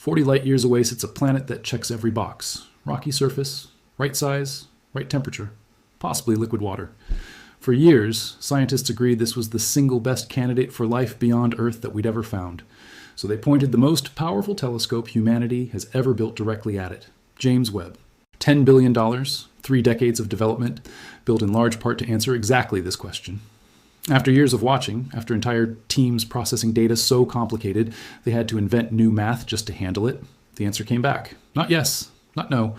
40 light years away sits a planet that checks every box. Rocky surface, right size, right temperature, possibly liquid water. For years, scientists agreed this was the single best candidate for life beyond Earth that we'd ever found. So they pointed the most powerful telescope humanity has ever built directly at it, James Webb. $10 billion, 3 decades of development, built in large part to answer exactly this question. After years of watching, after entire teams processing data so complicated they had to invent new math just to handle it, the answer came back. Not yes, not no.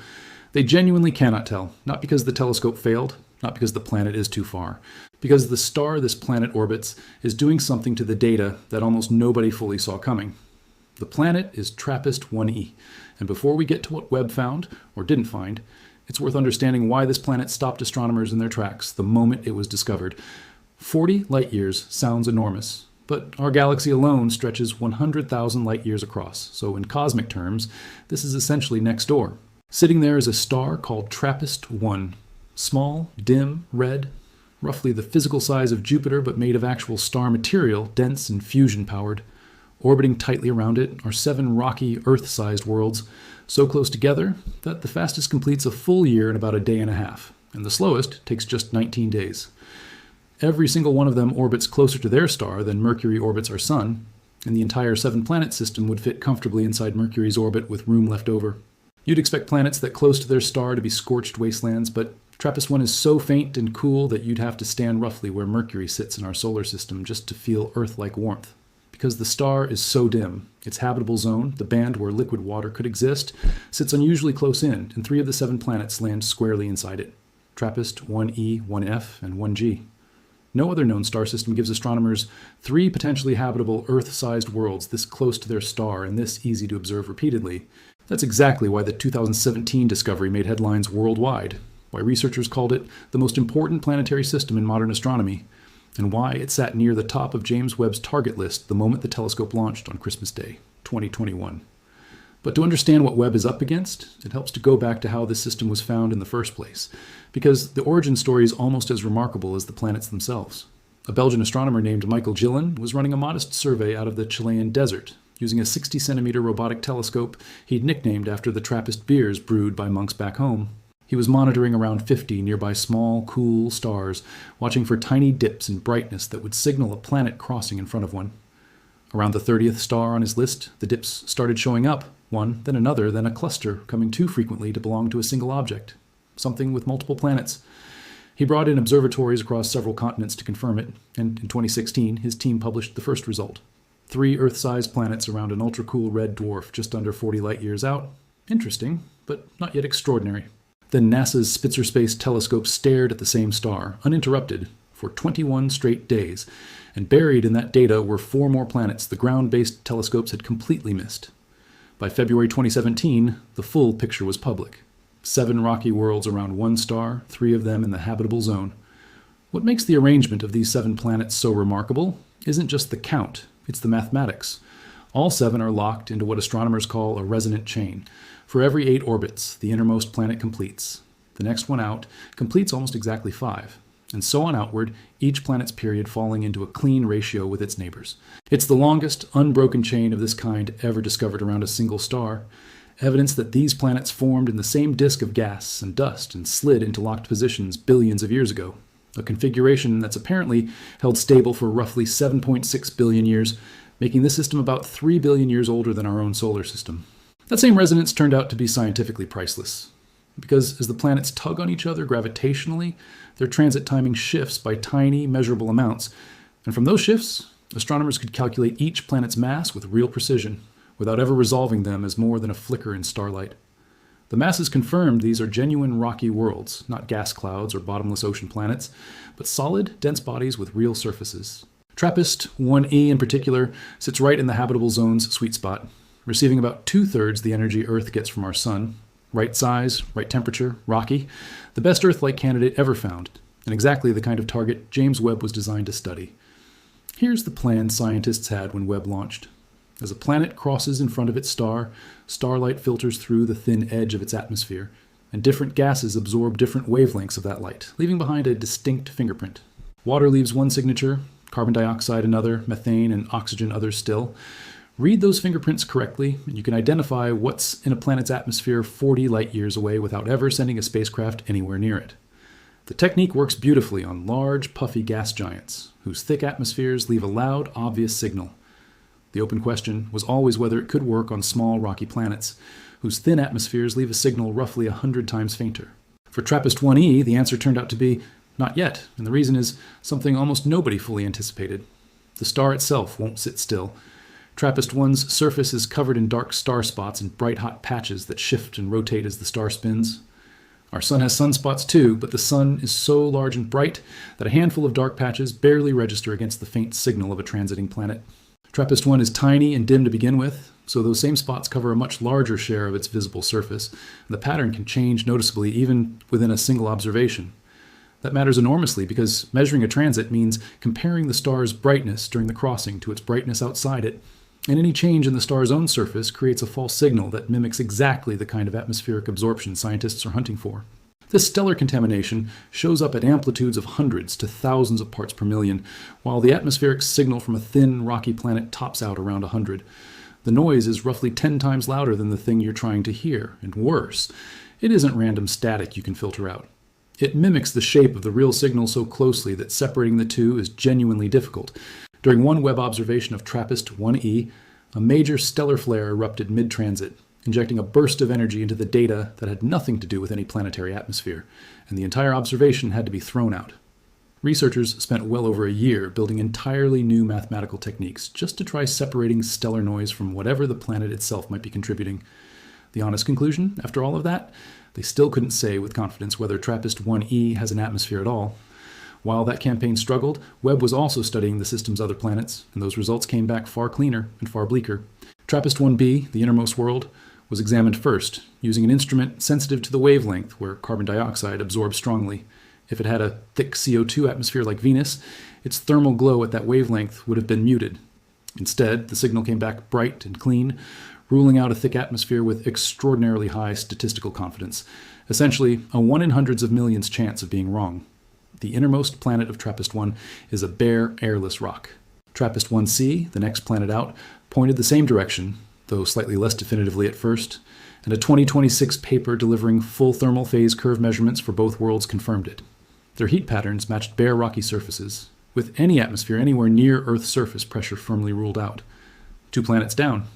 They genuinely cannot tell, not because the telescope failed, not because the planet is too far, because the star this planet orbits is doing something to the data that almost nobody fully saw coming. The planet is TRAPPIST-1e, and before we get to what Webb found, or didn't find, it's worth understanding why this planet stopped astronomers in their tracks the moment it was discovered. 40 light years sounds enormous, but our galaxy alone stretches 100,000 light years across, so in cosmic terms, this is essentially next door. Sitting there is a star called TRAPPIST-1. Small, dim, red, roughly the physical size of Jupiter but made of actual star material, dense and fusion-powered. Orbiting tightly around it are 7 rocky, Earth-sized worlds, so close together that the fastest completes a full year in about a day and a half, and the slowest takes just 19 days. Every single one of them orbits closer to their star than Mercury orbits our Sun, and the entire 7-planet system would fit comfortably inside Mercury's orbit with room left over. You'd expect planets that close to their star to be scorched wastelands, but TRAPPIST-1 is so faint and cool that you'd have to stand roughly where Mercury sits in our solar system just to feel Earth-like warmth. Because the star is so dim, its habitable zone, the band where liquid water could exist, sits unusually close in, and 3 of the 7 planets land squarely inside it. TRAPPIST-1e, 1f, and 1g. No other known star system gives astronomers 3 potentially habitable Earth-sized worlds this close to their star and this easy to observe repeatedly. That's exactly why the 2017 discovery made headlines worldwide, why researchers called it the most important planetary system in modern astronomy, and why it sat near the top of James Webb's target list the moment the telescope launched on Christmas Day, 2021. But to understand what Webb is up against, it helps to go back to how this system was found in the first place, because the origin story is almost as remarkable as the planets themselves. A Belgian astronomer named Michael Gillen was running a modest survey out of the Chilean desert, using a 60-centimeter robotic telescope he'd nicknamed after the Trappist beers brewed by monks back home. He was monitoring around 50 nearby small, cool stars, watching for tiny dips in brightness that would signal a planet crossing in front of one. Around the 30th star on his list, the dips started showing up, one, then another, then a cluster coming too frequently to belong to a single object, something with multiple planets. He brought in observatories across several continents to confirm it, and in 2016, his team published the first result. 3 Earth-sized planets around an ultra-cool red dwarf just under 40 light-years out. Interesting, but not yet extraordinary. Then NASA's Spitzer Space Telescope stared at the same star, uninterrupted, for 21 straight days, and buried in that data were 4 more planets the ground-based telescopes had completely missed. By February 2017, the full picture was public. 7 rocky worlds around 1 star, 3 of them in the habitable zone. What makes the arrangement of these 7 planets so remarkable isn't just the count, it's the mathematics. All 7 are locked into what astronomers call a resonant chain. For every 8 orbits, the innermost planet completes. The next one out completes almost exactly 5. And so on outward, each planet's period falling into a clean ratio with its neighbors. It's the longest, unbroken chain of this kind ever discovered around a single star. Evidence that these planets formed in the same disk of gas and dust and slid into locked positions billions of years ago. A configuration that's apparently held stable for roughly 7.6 billion years, making this system about 3 billion years older than our own solar system. That same resonance turned out to be scientifically priceless, because as the planets tug on each other gravitationally, their transit timing shifts by tiny, measurable amounts, and from those shifts, astronomers could calculate each planet's mass with real precision, without ever resolving them as more than a flicker in starlight. The masses confirmed these are genuine rocky worlds, not gas clouds or bottomless ocean planets, but solid, dense bodies with real surfaces. TRAPPIST-1e in particular sits right in the habitable zone's sweet spot, receiving about 2/3 the energy Earth gets from our Sun. Right size, right temperature, rocky, the best Earth-like candidate ever found, and exactly the kind of target James Webb was designed to study. Here's the plan scientists had when Webb launched. As a planet crosses in front of its star, starlight filters through the thin edge of its atmosphere, and different gases absorb different wavelengths of that light, leaving behind a distinct fingerprint. Water leaves one signature, carbon dioxide another, methane and oxygen others still. Read those fingerprints correctly, and you can identify what's in a planet's atmosphere 40 light years away without ever sending a spacecraft anywhere near it. The technique works beautifully on large, puffy gas giants, whose thick atmospheres leave a loud, obvious signal. The open question was always whether it could work on small, rocky planets, whose thin atmospheres leave a signal roughly 100 times fainter. For TRAPPIST-1e, the answer turned out to be not yet, and the reason is something almost nobody fully anticipated. The star itself won't sit still. TRAPPIST-1's surface is covered in dark star spots and bright hot patches that shift and rotate as the star spins. Our sun has sunspots too, but the sun is so large and bright that a handful of dark patches barely register against the faint signal of a transiting planet. TRAPPIST-1 is tiny and dim to begin with, so those same spots cover a much larger share of its visible surface. The pattern can change noticeably even within a single observation. That matters enormously because measuring a transit means comparing the star's brightness during the crossing to its brightness outside it. And any change in the star's own surface creates a false signal that mimics exactly the kind of atmospheric absorption scientists are hunting for. This stellar contamination shows up at amplitudes of hundreds to thousands of parts per million, while the atmospheric signal from a thin, rocky planet tops out around 100. The noise is roughly 10 times louder than the thing you're trying to hear, and worse, it isn't random static you can filter out. It mimics the shape of the real signal so closely that separating the two is genuinely difficult. During one Webb observation of TRAPPIST-1e, a major stellar flare erupted mid-transit, injecting a burst of energy into the data that had nothing to do with any planetary atmosphere, and the entire observation had to be thrown out. Researchers spent well over a year building entirely new mathematical techniques just to try separating stellar noise from whatever the planet itself might be contributing. The honest conclusion, after all of that, they still couldn't say with confidence whether TRAPPIST-1e has an atmosphere at all. While that campaign struggled, Webb was also studying the system's other planets, and those results came back far cleaner and far bleaker. TRAPPIST-1b, the innermost world, was examined first, using an instrument sensitive to the wavelength where carbon dioxide absorbs strongly. If it had a thick CO2 atmosphere like Venus, its thermal glow at that wavelength would have been muted. Instead, the signal came back bright and clean, ruling out a thick atmosphere with extraordinarily high statistical confidence, essentially a 1 in hundreds of millions chance of being wrong. The innermost planet of TRAPPIST-1 is a bare, airless rock. TRAPPIST-1c, the next planet out, pointed the same direction, though slightly less definitively at first, and a 2026 paper delivering full thermal phase curve measurements for both worlds confirmed it. Their heat patterns matched bare rocky surfaces, with any atmosphere anywhere near Earth's surface pressure firmly ruled out. 2 planets down.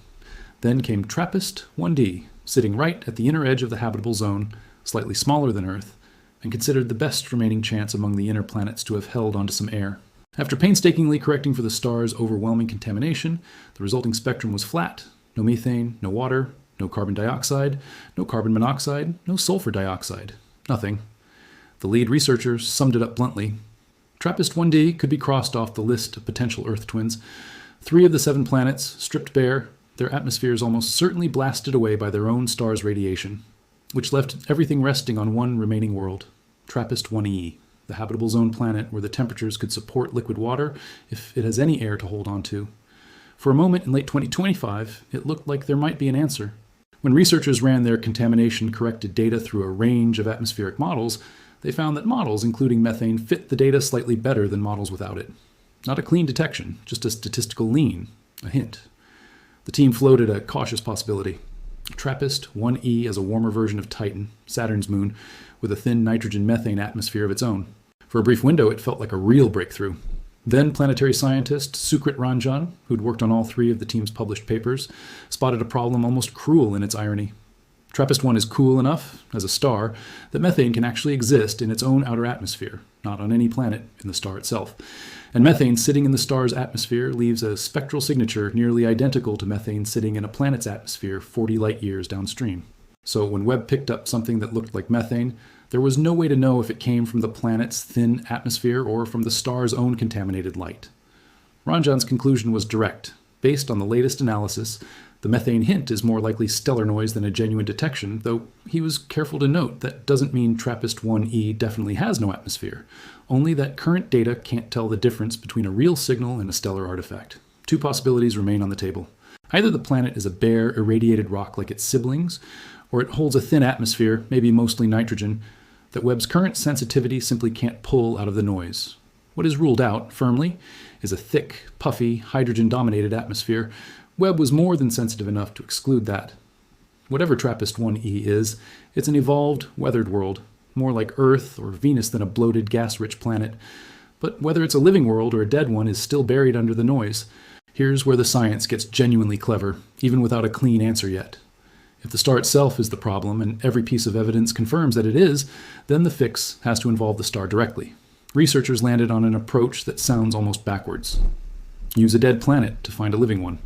Then came TRAPPIST-1d, sitting right at the inner edge of the habitable zone, slightly smaller than Earth, and considered the best remaining chance among the inner planets to have held onto some air. After painstakingly correcting for the star's overwhelming contamination, the resulting spectrum was flat. No methane, no water, no carbon dioxide, no carbon monoxide, no sulfur dioxide. Nothing. The lead researchers summed it up bluntly. TRAPPIST-1d could be crossed off the list of potential Earth twins. 3 of the 7 planets, stripped bare, their atmospheres almost certainly blasted away by their own star's radiation, which left everything resting on one remaining world, TRAPPIST-1e, the habitable zone planet where the temperatures could support liquid water if it has any air to hold on to. For a moment in late 2025, it looked like there might be an answer. When researchers ran their contamination-corrected data through a range of atmospheric models, they found that models including methane fit the data slightly better than models without it. Not a clean detection, just a statistical lean, a hint. The team floated a cautious possibility. TRAPPIST-1e as a warmer version of Titan, Saturn's moon, with a thin nitrogen-methane atmosphere of its own. For a brief window, it felt like a real breakthrough. Then planetary scientist Sukrit Ranjan, who'd worked on all 3 of the team's published papers, spotted a problem almost cruel in its irony. TRAPPIST-1 is cool enough, as a star, that methane can actually exist in its own outer atmosphere, not on any planet in the star itself. And methane sitting in the star's atmosphere leaves a spectral signature nearly identical to methane sitting in a planet's atmosphere 40 light years downstream. So when Webb picked up something that looked like methane, there was no way to know if it came from the planet's thin atmosphere or from the star's own contaminated light. Ranjan's conclusion was direct. Based on the latest analysis, the methane hint is more likely stellar noise than a genuine detection, though he was careful to note that doesn't mean TRAPPIST-1e definitely has no atmosphere, only that current data can't tell the difference between a real signal and a stellar artifact. 2 possibilities remain on the table. Either the planet is a bare, irradiated rock like its siblings, or it holds a thin atmosphere, maybe mostly nitrogen, that Webb's current sensitivity simply can't pull out of the noise. What is ruled out, firmly, is a thick, puffy, hydrogen-dominated atmosphere Webb was more than sensitive enough to exclude that. Whatever TRAPPIST-1e is, it's an evolved, weathered world, more like Earth or Venus than a bloated, gas-rich planet. But whether it's a living world or a dead one is still buried under the noise. Here's where the science gets genuinely clever, even without a clean answer yet. If the star itself is the problem, and every piece of evidence confirms that it is, then the fix has to involve the star directly. Researchers landed on an approach that sounds almost backwards. Use a dead planet to find a living one.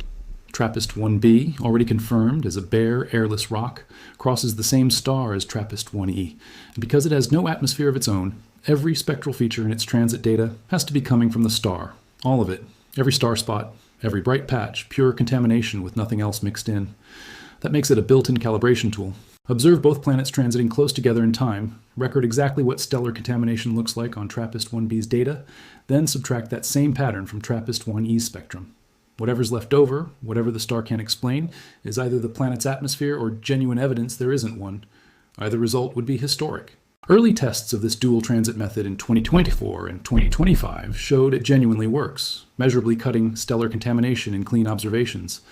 TRAPPIST-1b, already confirmed as a bare, airless rock, crosses the same star as TRAPPIST-1e. And because it has no atmosphere of its own, every spectral feature in its transit data has to be coming from the star. All of it. Every star spot, every bright patch, pure contamination with nothing else mixed in. That makes it a built-in calibration tool. Observe both planets transiting close together in time, record exactly what stellar contamination looks like on TRAPPIST-1b's data, then subtract that same pattern from TRAPPIST-1e's spectrum. Whatever's left over, whatever the star can't explain, is either the planet's atmosphere or genuine evidence there isn't one. Either result would be historic. Early tests of this dual transit method in 2024 and 2025 showed it genuinely works, measurably cutting stellar contamination in clean observations.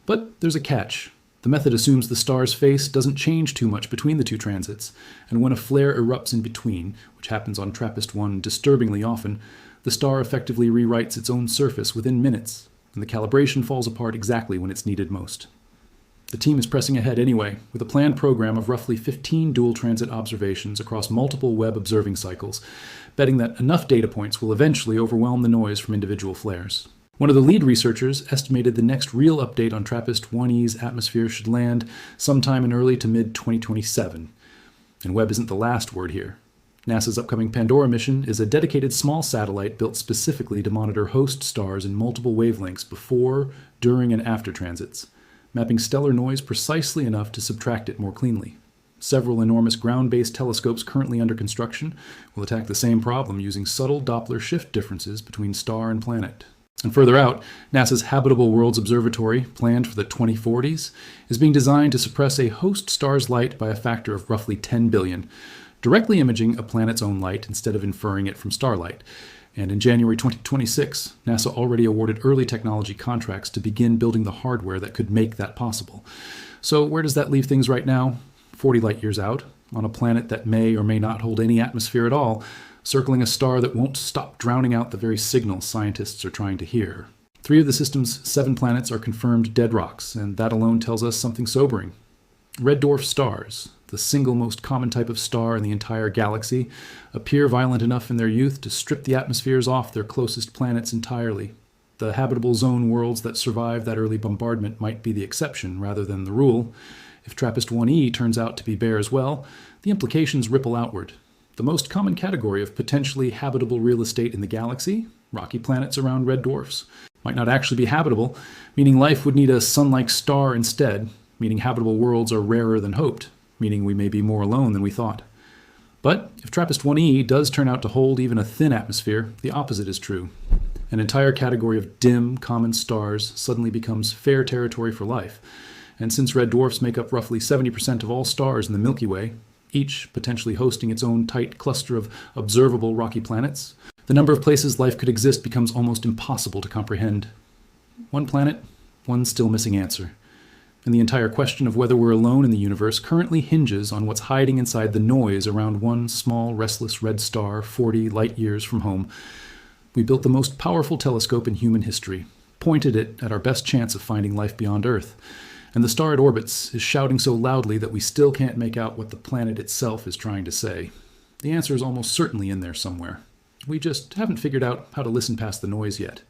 But there's a catch. The method assumes the star's face doesn't change too much between the two transits, and when a flare erupts in between, which happens on TRAPPIST-1 disturbingly often, the star effectively rewrites its own surface within minutes, and the calibration falls apart exactly when it's needed most. The team is pressing ahead anyway, with a planned program of roughly 15 dual transit observations across multiple Webb observing cycles, betting that enough data points will eventually overwhelm the noise from individual flares. One of the lead researchers estimated the next real update on TRAPPIST-1e's atmosphere should land sometime in early to mid-2027. And Webb isn't the last word here. NASA's upcoming Pandora mission is a dedicated small satellite built specifically to monitor host stars in multiple wavelengths before, during, and after transits, mapping stellar noise precisely enough to subtract it more cleanly. Several enormous ground-based telescopes currently under construction will attack the same problem using subtle Doppler shift differences between star and planet. And further out, NASA's Habitable Worlds Observatory, planned for the 2040s, is being designed to suppress a host star's light by a factor of roughly 10 billion, directly imaging a planet's own light instead of inferring it from starlight. And in January 2026, NASA already awarded early technology contracts to begin building the hardware that could make that possible. So where does that leave things right now? 40 light years out, on a planet that may or may not hold any atmosphere at all, circling a star that won't stop drowning out the very signals scientists are trying to hear. 3 of the system's 7 planets are confirmed dead rocks, and that alone tells us something sobering. Red dwarf stars, the single most common type of star in the entire galaxy, appear violent enough in their youth to strip the atmospheres off their closest planets entirely. The habitable zone worlds that survived that early bombardment might be the exception rather than the rule. If TRAPPIST-1e turns out to be bare as well, the implications ripple outward. The most common category of potentially habitable real estate in the galaxy, rocky planets around red dwarfs, might not actually be habitable, meaning life would need a sun-like star instead, meaning habitable worlds are rarer than hoped, meaning we may be more alone than we thought. But if TRAPPIST-1e does turn out to hold even a thin atmosphere, the opposite is true. An entire category of dim, common stars suddenly becomes fair territory for life. And since red dwarfs make up roughly 70% of all stars in the Milky Way, each potentially hosting its own tight cluster of observable rocky planets, the number of places life could exist becomes almost impossible to comprehend. One planet, one still missing answer. And the entire question of whether we're alone in the universe currently hinges on what's hiding inside the noise around one small, restless red star 40 light years from home. We built the most powerful telescope in human history, pointed it at our best chance of finding life beyond Earth, and the star it orbits is shouting so loudly that we still can't make out what the planet itself is trying to say. The answer is almost certainly in there somewhere. We just haven't figured out how to listen past the noise yet.